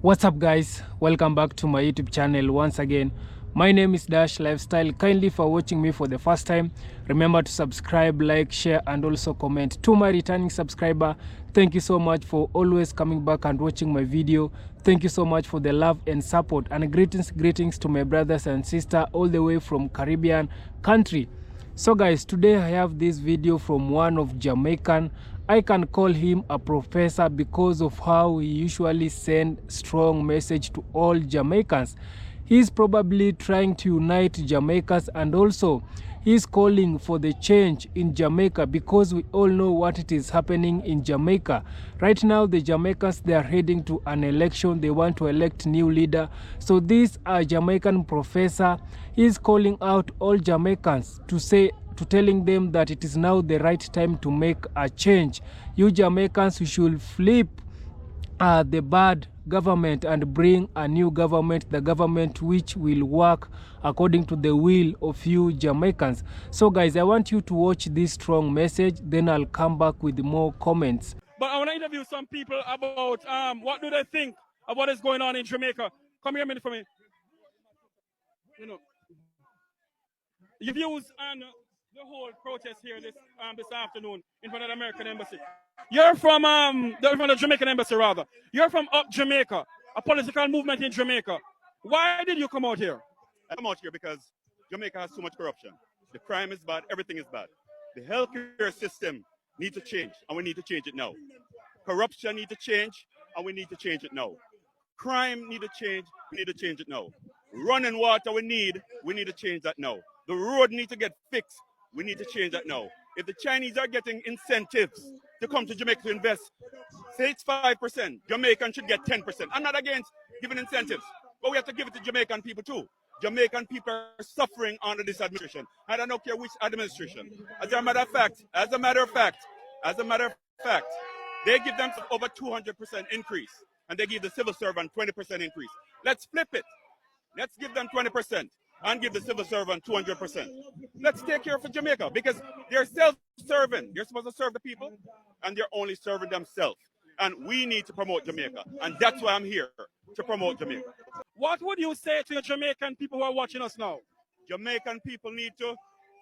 What's up, guys? Welcome back to my YouTube channel once again. My name is Dash Lifestyle. Kindly for watching me for the first time, remember to subscribe, like, share and also comment. To my returning subscriber, thank you so much for always coming back and watching my video. Thank you so much for the love and support, and greetings to my brothers and sisters all the way from Caribbean country. So guys, today I have this video from one of Jamaican. I can call him a professor because of how he usually send strong message to all Jamaicans. He's probably trying to unite Jamaicans, and also he's calling for the change in Jamaica because we all know what it is happening in Jamaica. Right now the Jamaicans, they are heading to an election. They want to elect new leader. So this Jamaican professor is calling out all Jamaicans to telling them that it is now the right time to make a change. You Jamaicans, you should flip the bad government and bring a new government, the government which will work according to the will of you Jamaicans. So guys, I want you to watch this strong message, then I'll come back with more comments. But I want to interview some people about what do they think of what is going on in Jamaica. Come here a minute for me. You know, your views on the whole protest here this afternoon in front of the American embassy. You're from the Jamaican embassy, rather. You're from Up Jamaica, a political movement in Jamaica. Why did you come out here? I come out here because Jamaica has so much corruption. The crime is bad, everything is bad. The healthcare system needs to change, and we need to change it now. Corruption needs to change, and we need to change it now. Crime needs to change, we need to change it now. Running water we need to change that now. The road needs to get fixed, we need to change that now. If the Chinese are getting incentives to come to Jamaica to invest, say it's 5%, Jamaicans should get 10%. I'm not against giving incentives, but we have to give it to Jamaican people too. Jamaican people are suffering under this administration. I don't care which administration. As a matter of fact, they give them over 200% increase, and they give the civil servant 20% increase. Let's flip it. Let's give them 20% and give the civil servant 200%. Let's take care of Jamaica because they're self-serving. They're supposed to serve the people, and they're only serving themselves. And we need to promote Jamaica, and that's why I'm here, to promote Jamaica. What would you say to the Jamaican people who are watching us now? Jamaican people need to,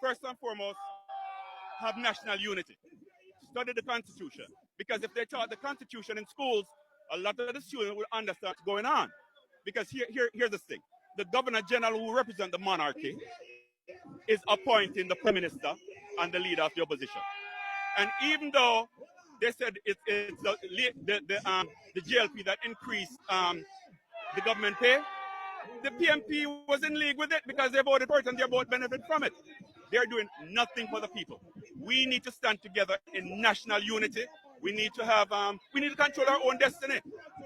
first and foremost, have national unity. Study the Constitution. Because if they taught the Constitution in schools, a lot of the students will understand what's going on. Because here's the thing. The Governor General who represents the monarchy is appointing the Prime Minister and the leader of the opposition. And even though they said it's the GLP that increased the government pay, the PMP was in league with it because they voted for it and they both benefit from it. They're doing nothing for the people. We need to stand together in national unity. We need to we need to control our own destiny.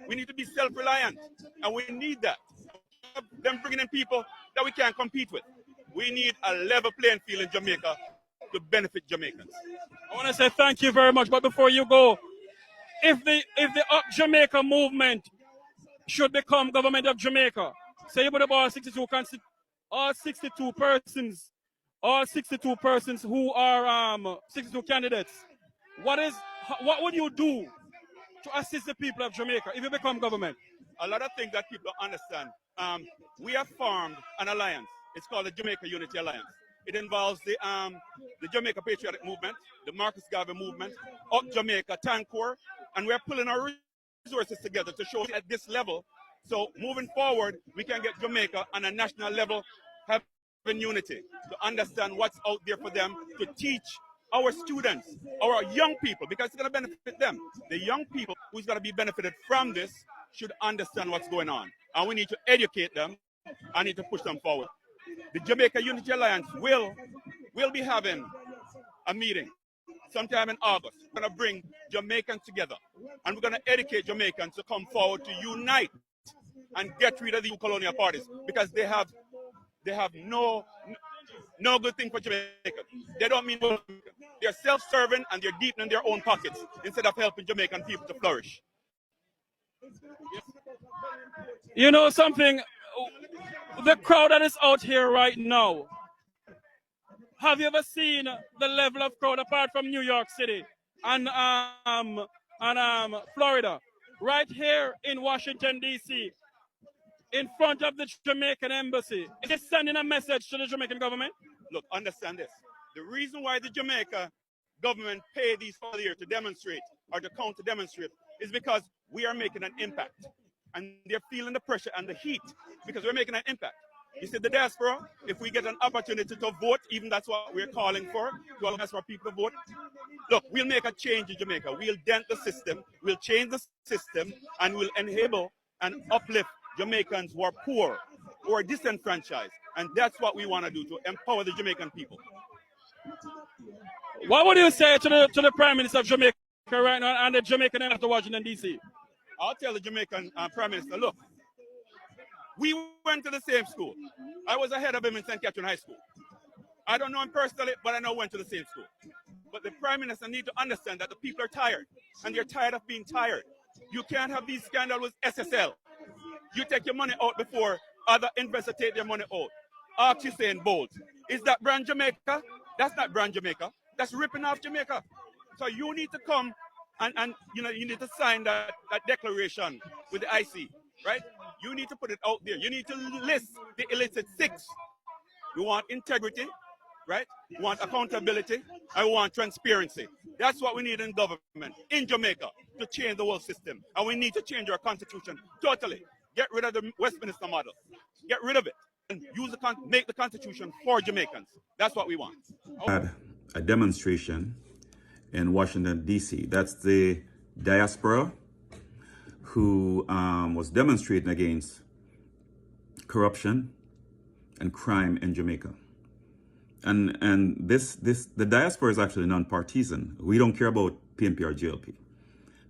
We need to be self-reliant, and we need that. Them bringing in people that we can't compete with. We need a level playing field in Jamaica to benefit Jamaicans. I want to say thank you very much, but before you go, if the Up Jamaica movement should become government of Jamaica, say about all 62 persons who are 62 candidates, what would you do to assist the people of Jamaica if you become government? A lot of things that people don't understand. We have formed an alliance. It's called the Jamaica Unity Alliance. It involves the Jamaica Patriotic Movement, the Marcus Garvey Movement, Up Jamaica, Tancor, and we're pulling our resources together to show at this level. So moving forward, we can get Jamaica on a national level, having unity, to understand what's out there for them, to teach our students, our young people, because it's going to benefit them. The young people who's going to be benefited from this should understand what's going on. And we need to educate them and need to push them forward. The Jamaica Unity Alliance will be having a meeting sometime in August. We're going to bring Jamaicans together, and we're going to educate Jamaicans to come forward to unite and get rid of the colonial parties, because they have no good thing for Jamaica. They don't mean well. They're self-serving and they're deep in their own pockets instead of helping Jamaican people to flourish. You know something? The crowd that is out here right now, have you ever seen the level of crowd apart from New York City and Florida? right here in Washington, D.C., in front of the Jamaican embassy. Is it sending a message to the Jamaican government? Look, understand this. The reason why the Jamaica government pay these for the year to demonstrate or to counter demonstrate is because we are making an impact. And they're feeling the pressure and the heat because we're making an impact. You see, the diaspora, if we get an opportunity to vote, even that's what we're calling for, to ask for people to vote. Look, we'll make a change in Jamaica. We'll dent the system, we'll change the system, and we'll enable and uplift Jamaicans who are poor, who are disenfranchised. And that's what we want to do, to empower the Jamaican people. What would you say to the Prime Minister of Jamaica right now and the Jamaican embassy to Washington, D.C.? I'll tell the Jamaican Prime Minister, look, we went to the same school. I was ahead of him in St. Catherine High School. I don't know him personally, but I know we went to the same school. But the Prime Minister needs to understand that the people are tired, and they're tired of being tired. You can't have these scandals with SSL. You take your money out before other investors take their money out. Ask Usain Bolt. Is that brand Jamaica? That's not brand Jamaica. That's ripping off Jamaica. So you need to come and you need to sign that declaration with the IC, right? You need to put it out there. You need to list the illicit six. You want integrity, right? You want accountability. I want transparency. That's what we need in government in Jamaica to change the whole system. And we need to change our constitution totally. Get rid of the Westminster model. Get rid of it and make the constitution for Jamaicans. That's what we want. Had a demonstration in Washington, D.C. That's the diaspora who was demonstrating against corruption and crime in Jamaica. And the diaspora is actually non-partisan. We don't care about PNP or GLP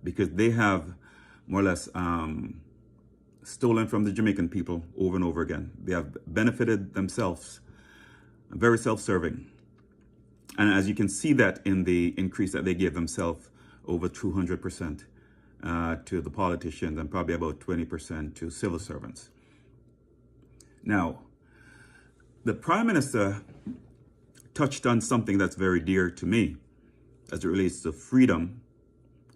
because they have more or less stolen from the Jamaican people over and over again. They have benefited themselves, very self-serving. And as you can see that in the increase that they gave themselves, over 200% to the politicians and probably about 20% to civil servants. Now, the Prime Minister touched on something that's very dear to me as it relates to freedom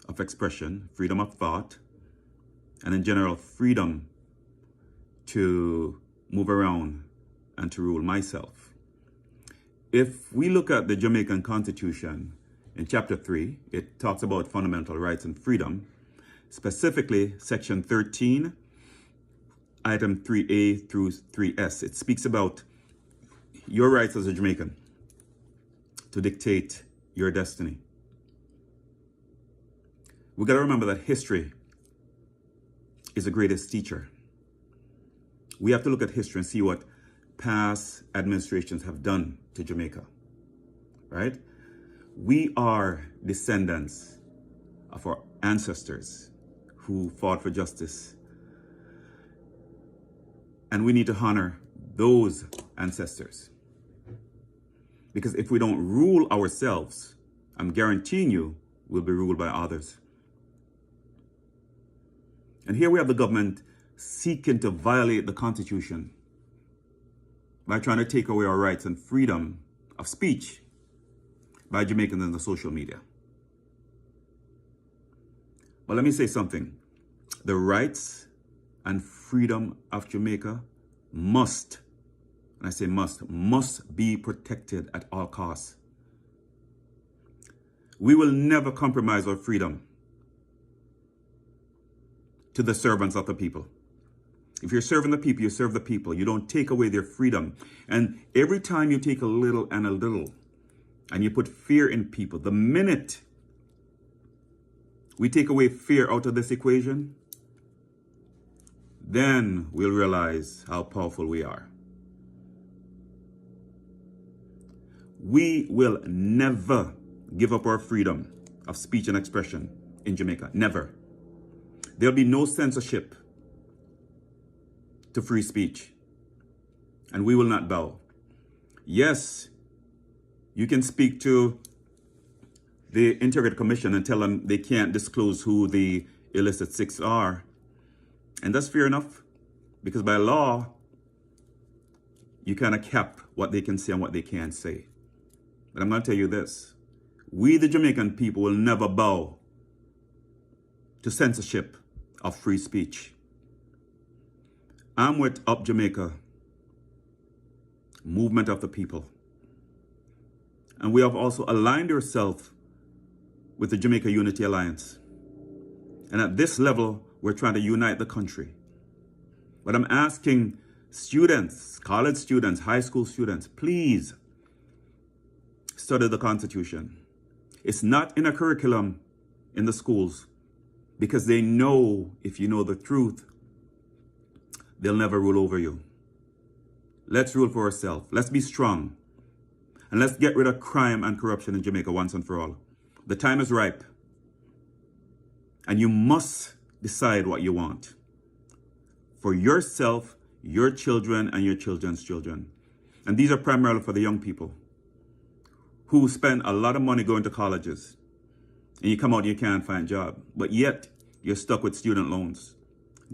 of expression, freedom of thought, and in general, freedom to move around and to rule myself. If we look at the Jamaican Constitution in Chapter 3, it talks about fundamental rights and freedom, specifically Section 13, Item 3A through 3S. It speaks about your rights as a Jamaican to dictate your destiny. We got to remember that history is the greatest teacher. We have to look at history and see what past administrations have done to Jamaica, right? We are descendants of our ancestors who fought for justice. And we need to honor those ancestors. Because if we don't rule ourselves, I'm guaranteeing you we'll be ruled by others. And here we have the government seeking to violate the Constitution by trying to take away our rights and freedom of speech by Jamaicans in the social media. But let me say something. The rights and freedom of Jamaica must, and I say must be protected at all costs. We will never compromise our freedom to the servants of the people. If you're serving the people, you serve the people. You don't take away their freedom. And every time you take a little and a little, and you put fear in people, the minute we take away fear out of this equation, then we'll realize how powerful we are. We will never give up our freedom of speech and expression in Jamaica. Never. There'll be no censorship to free speech. And we will not bow. Yes, you can speak to the Integrity Commission and tell them they can't disclose who the illicit six are. And that's fair enough, because by law, you kind of cap what they can say and what they can't say. But I'm going to tell you this. We, the Jamaican people, will never bow to censorship of free speech. I'm with Up Jamaica, movement of the people. And we have also aligned ourselves with the Jamaica Unity Alliance. And at this level, we're trying to unite the country. But I'm asking students, college students, high school students, please study the Constitution. It's not in a curriculum in the schools because they know if you know the truth, they'll never rule over you. Let's rule for ourselves. Let's be strong. And let's get rid of crime and corruption in Jamaica once and for all. The time is ripe. And you must decide what you want for yourself, your children, and your children's children. And these are primarily for the young people who spend a lot of money going to colleges. And you come out and you can't find a job. But yet, you're stuck with student loans.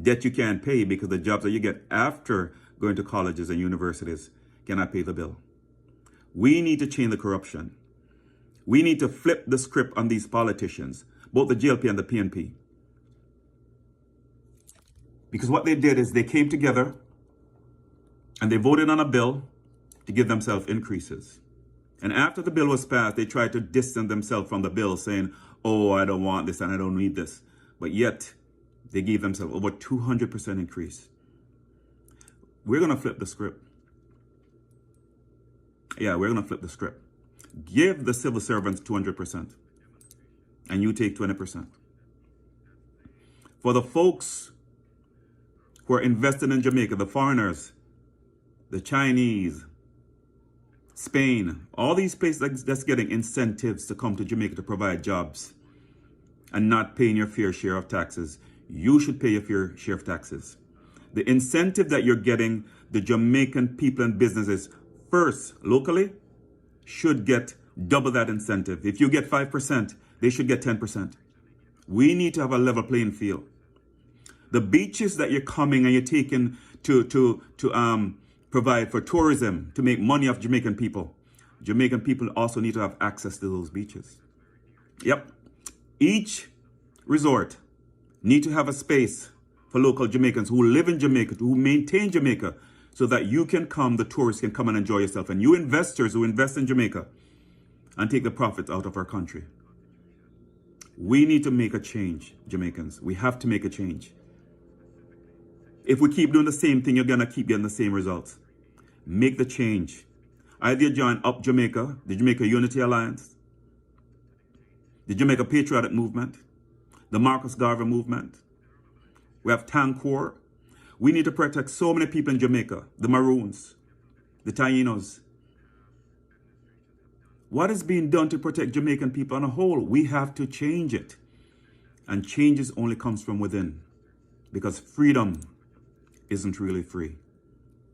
Debt you can't pay because the jobs that you get after going to colleges and universities cannot pay the bill. We need to change the corruption. We need to flip the script on these politicians, both the GLP and the PNP. Because what they did is they came together and they voted on a bill to give themselves increases. And after the bill was passed, they tried to distance themselves from the bill, saying, oh, I don't want this and I don't need this. But yet, they gave themselves over 200% increase. We're going to flip the script. Yeah, we're going to flip the script. Give the civil servants 200%, and you take 20%. For the folks who are invested in Jamaica, the foreigners, the Chinese, Spain, all these places that's getting incentives to come to Jamaica to provide jobs and not paying your fair share of taxes, you should pay your fair share of taxes. The incentive that you're getting, the Jamaican people and businesses first, locally, should get double that incentive. If you get 5%, they should get 10%. We need to have a level playing field. The beaches that you're coming and you're taking to provide for tourism, to make money off Jamaican people also need to have access to those beaches. Yep. Each resort need to have a space for local Jamaicans who live in Jamaica, who maintain Jamaica, so that you can come, the tourists can come and enjoy yourself. And you investors who invest in Jamaica and take the profits out of our country. We need to make a change, Jamaicans. We have to make a change. If we keep doing the same thing, you're going to keep getting the same results. Make the change. Either join Up Jamaica, the Jamaica Unity Alliance, the Jamaica Patriotic Movement, the Marcus Garvey Movement. We have Tancor. We need to protect so many people in Jamaica, the Maroons, the Tainos. What is being done to protect Jamaican people on a whole? We have to change it. And changes only comes from within, because freedom isn't really free.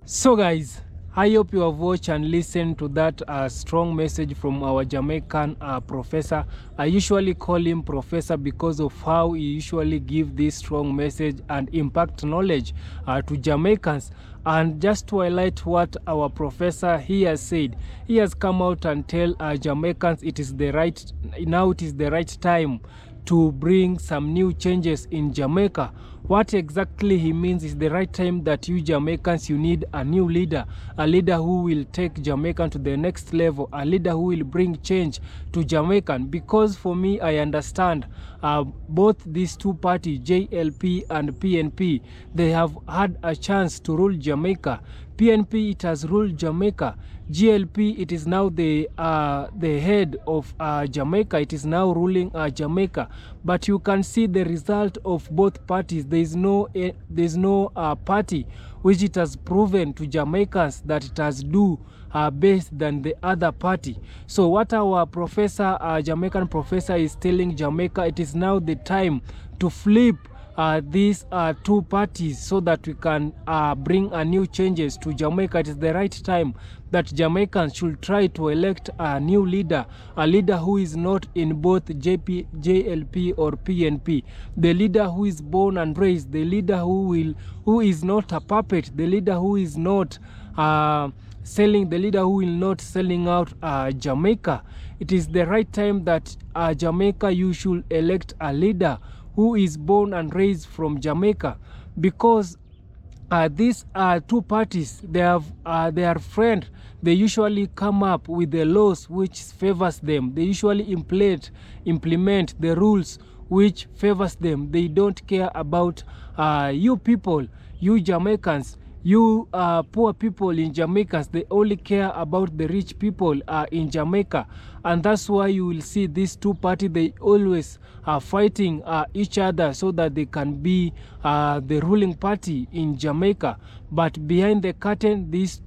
So guys, I hope you have watched and listened to that strong message from our Jamaican professor. I usually call him professor because of how he usually gives this strong message and impact knowledge to Jamaicans. And just to highlight what our professor he has said, he has come out and tell Jamaicans it is the right time to bring some new changes in Jamaica. What exactly he means is the right time that you Jamaicans, you need a new leader, a leader who will take Jamaica to the next level, a leader who will bring change to Jamaican. Because for me, I understand both these two parties, JLP and PNP, they have had a chance to rule Jamaica. PNP, it has ruled Jamaica. GLP, it is now the head of Jamaica. It is now ruling Jamaica. But you can see the result of both parties. There is no party which it has proven to Jamaicans that it has do best than the other party. So what our professor, Jamaican professor, is telling Jamaica, it is now the time to flip these two parties so that we can bring new changes to Jamaica. It is the right time that Jamaicans should try to elect a new leader, a leader who is not in both JLP or PNP, the leader who is born and raised, the leader who is not a puppet, the leader who is not the leader who will not selling out Jamaica. It is the right time that Jamaica, you should elect a leader who is born and raised from Jamaica, because these two parties, they are friends. They usually come up with the laws which favors them. They usually implement the rules which favors them. They don't care about you people, you Jamaicans, you poor people in Jamaica. They only care about the rich people in Jamaica. And that's why you will see these two parties, they always are fighting each other so that they can be the ruling party in Jamaica. But behind the curtain, these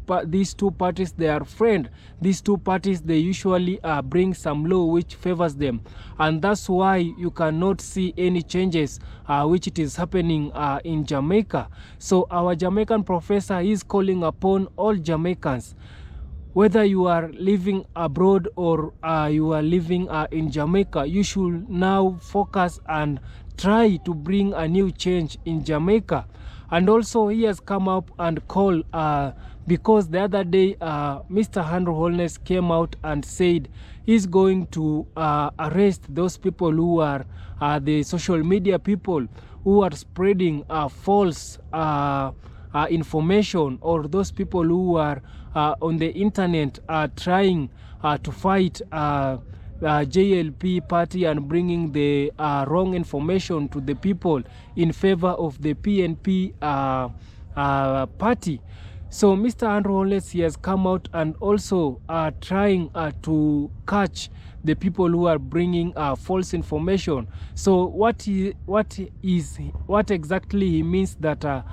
two parties, they are friends. These two parties, they usually bring some law which favors them. And that's why you cannot see any changes which it is happening in Jamaica. So our Jamaican professor is calling upon all Jamaicans, whether you are living abroad or you are living in Jamaica, you should now focus and try to bring a new change in Jamaica. And also he has come up and called, because the other day Mr. Andrew Holness came out and said he's going to arrest those people who are the social media people who are spreading false information, or those people who are on the internet trying to fight JLP party and bringing the wrong information to the people in favor of the PNP party. So Mr. Andrew Holness, he has come out and also trying to catch the people who are bringing false information. So what exactly he means that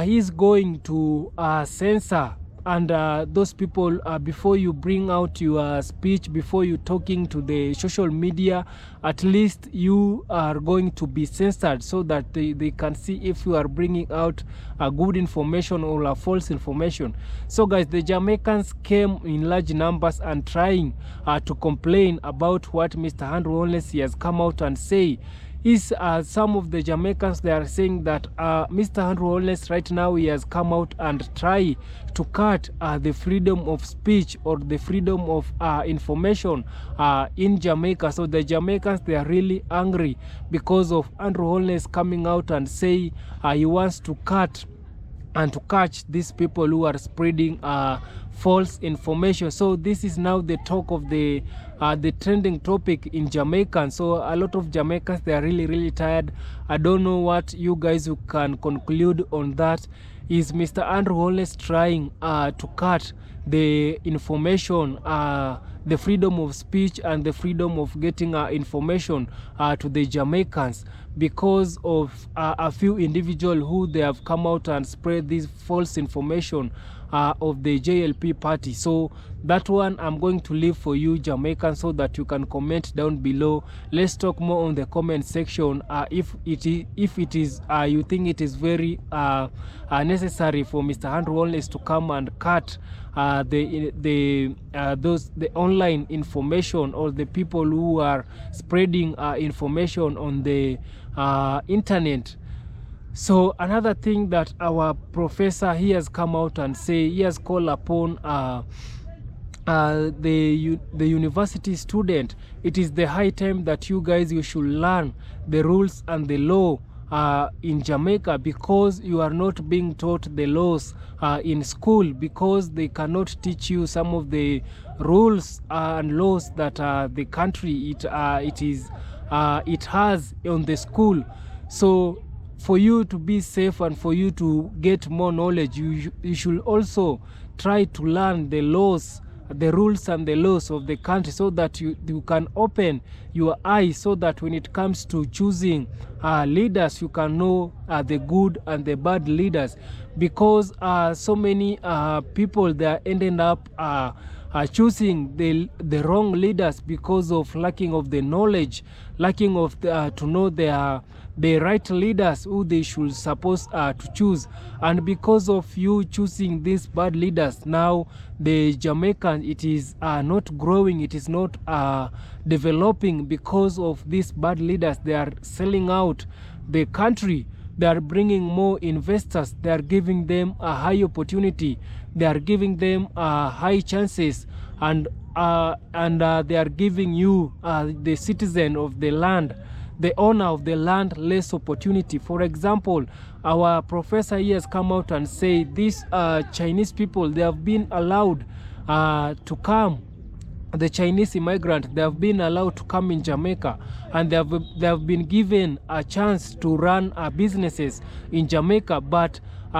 he's going to censor and those people, before you bring out your speech, before you talking to the social media, at least you are going to be censored so that they can see if you are bringing out good information or false information. So guys, the Jamaicans came in large numbers and trying to complain about what Mr. Andrew Holness has come out and say. Is some of the Jamaicans, they are saying that Mr. Andrew Holness right now, he has come out and try to cut the freedom of speech or the freedom of information in Jamaica. So the Jamaicans, they are really angry because of Andrew Holness coming out and say he wants to cut and to catch these people who are spreading false information. So this is now the talk of the trending topic in Jamaica. So a lot of Jamaicans, they are really tired. I don't know what you guys who can conclude on that. Is Mr. Andrew Holness trying to cut the information, the freedom of speech and the freedom of getting information to the Jamaicans because of a few individuals who they have come out and spread this false information of the JLP party? So that one I'm going to leave for you Jamaicans, so that you can comment down below. Let's talk more on the comment section. If it is you think it is very necessary for Mr. Andrew Holness to come and cut the online information, or the people who are spreading information on the internet. So another thing that our professor, he has come out and say, he has called upon the university student. It is the high time that you guys, you should learn the rules and the law in Jamaica, because you are not being taught the laws in school, because they cannot teach you some of the rules and laws that the country it has on the school. So for you to be safe and for you to get more knowledge, you should also try to learn the laws, the rules and the laws of the country, so that you can open your eyes, so that when it comes to choosing leaders, you can know the good and the bad leaders. Because so many people, they are ending up choosing the wrong leaders because of lacking of the knowledge, lacking of to know the right leaders who they should supposed to choose. And because of you choosing these bad leaders, now the Jamaican, it is not growing, it is not developing, because of these bad leaders. They are selling out the country, they are bringing more investors, they are giving them a high opportunity, they are giving them high chances, and they are giving you the citizen of the land the owner of the land less opportunity. For example, our professor here has come out and say these Chinese people, they have been allowed to come. The Chinese immigrant, they have been allowed to come in Jamaica, and they have been given a chance to run businesses in Jamaica, but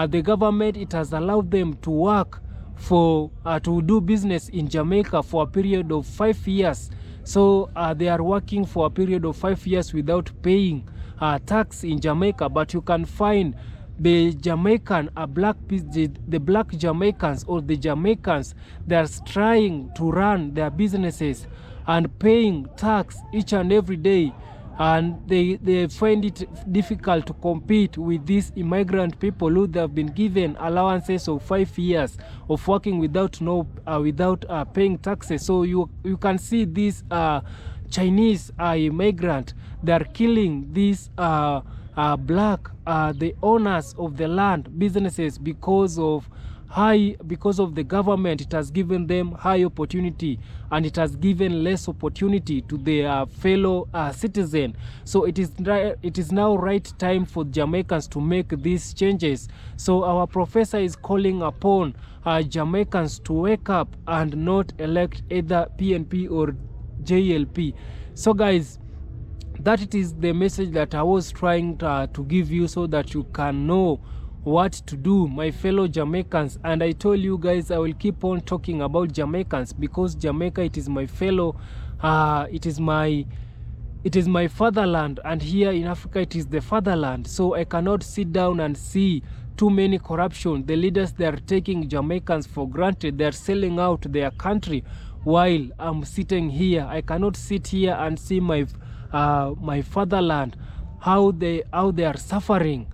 the government, it has allowed them to work for to do business in Jamaica for a period of 5 years. So they are working for a period of 5 years without paying tax in Jamaica. But you can find the Jamaican, the black Jamaicans, or the Jamaicans, they are trying to run their businesses and paying tax each and every day, and they find it difficult to compete with these immigrant people who they have been given allowances of 5 years of working without paying taxes. So you can see this Chinese immigrant, they are killing these the owners of the land businesses because of the government. It has given them high opportunity, and it has given less opportunity to their fellow citizen. So it is now right time for Jamaicans to make these changes. So our professor is calling upon Jamaicans to wake up and not elect either PNP or JLP. So guys, that it is the message that I was trying to give you, so that you can know what to do, my fellow Jamaicans. And I told you guys I will keep on talking about Jamaicans, because Jamaica, it is my fellow, it is my fatherland, and here in Africa it is the fatherland. So I cannot sit down and see too many corruption. The leaders, they are taking Jamaicans for granted. They are selling out their country while I'm sitting here. I cannot sit here and see my fatherland, how they are suffering,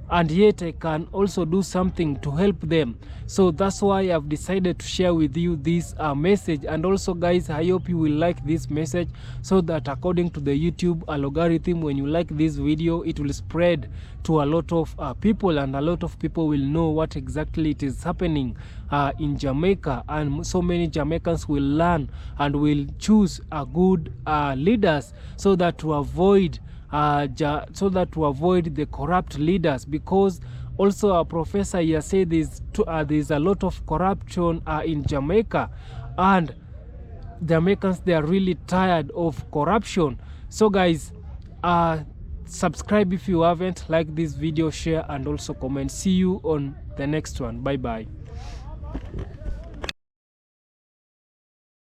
and yet I can also do something to help them. So that's why I've decided to share with you this message. And also guys, I hope you will like this message, so that according to the YouTube algorithm, when you like this video, it will spread to a lot of people, and a lot of people will know what exactly it is happening in Jamaica, and so many Jamaicans will learn and will choose good leaders, so that to avoid the corrupt leaders. Because also our professor here said there's a lot of corruption in Jamaica, and Jamaicans, they are really tired of corruption. So guys, subscribe if you haven't, like this video, share, and also comment. See you on the next one. Bye bye.